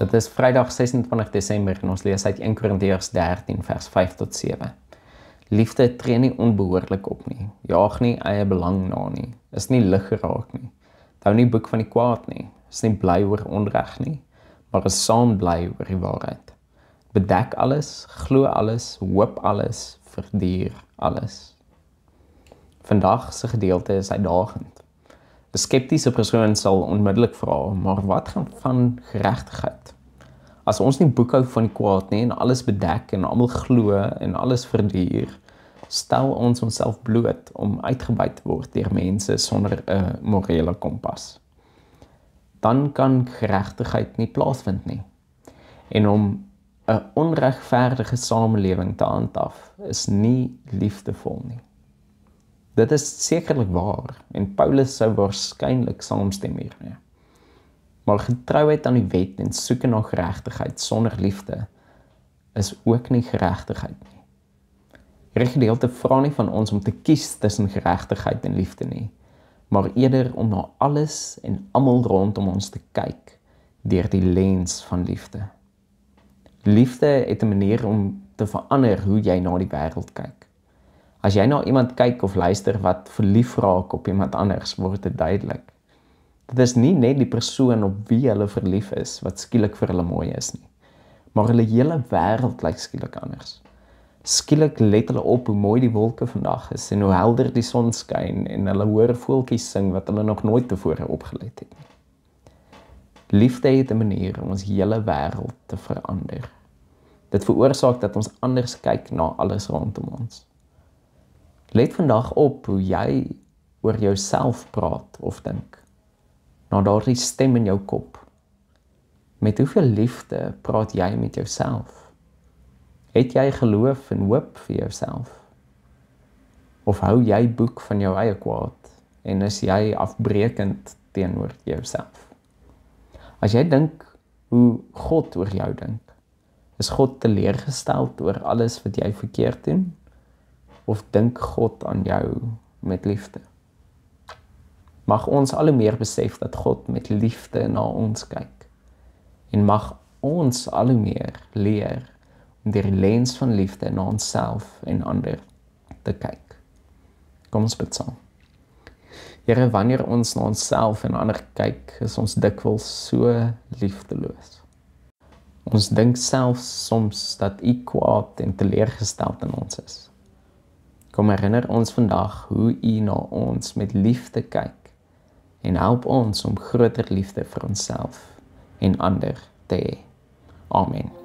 Dit is Vrydag 26 Desember en ons lees uit 1 Korintiërs 13 vers 5 tot 7. Liefde tree nie onbehoorlik op nie, jaag nie eie belang na nie, is nie lig geraak nie, hou nie boek van die kwaad nie, is nie bly oor onreg nie, maar is saam bly oor die waarheid. Bedek alles, glo alles, hoop alles, verduur alles. Vandag se gedeelte is uitdagend. 'n Skeptiese persoon sal onmiddellik vra, maar wat gaan van geregtigheid? As ons nie boekhou van die kwaad nie en alles bedek en almal glo en alles verduur, stel ons onsself bloot om uitgebuit te word deur mense sonder 'n morele kompas. Dan kan geregtigheid nie plaasvind nie. En om 'n onregverdige samelewing te handhaaf is nie liefdevol nie. Dit is sekerlik waar en Paulus sou waarskynlik saamstem hiermee. Maar getrouheid aan die wet en soeke na geregtigheid sonder liefde is ook nie geregtigheid nie. Hierdie gedeelte vra nie van ons om te kies tussen geregtigheid en liefde nie, maar eerder om na alles en almal rondom ons te kyk deur die lens van liefde. Liefde het 'n manier om te verander hoe jy na die wêreld kyk. As jy na iemand kyk of luister wat verlief raak op iemand anders, word dit duidelik. Dit is nie net die persoon op wie hulle verlief is, wat skielik vir hulle mooi is nie. Maar hulle hele wêreld lyk skielik anders. Skielik let hulle op hoe mooi die wolke vandag is en hoe helder die son skyn en hulle hoor voeltjies sing wat hulle nog nooit tevore opgelet het nie. Liefde het 'n manier om ons hele wêreld te verander. Dit veroorsaak dat ons anders kyk na alles rondom ons. Let vandag op hoe jy oor jouself praat of dink. Na daardie stem in jou kop. Met hoeveel liefde praat jy met jouself? Het jy geloof en hoop vir jouself? Of hou jy boek van jou eie kwaad en is jy afbreekend teenoor jouself? As jy dink hoe God oor jou dink, is God teleurgesteld oor alles wat jy verkeerd doen? Of dink God aan jou met liefde? Mag ons al hoe meer besef dat God met liefde na ons kyk. En mag ons al hoe meer leer om deur die lens van liefde na onsself en ander te kyk. Kom ons bid saam. Here, wanneer ons na onsself en ander kyk, is ons dikwels so liefdeloos. Ons dink selfs soms dat U kwaad en teleurgesteld in ons is. Kom herinner ons vandag hoe U na ons met liefde kyk en help ons om groter liefde vir onsself en ander te hê. Amen.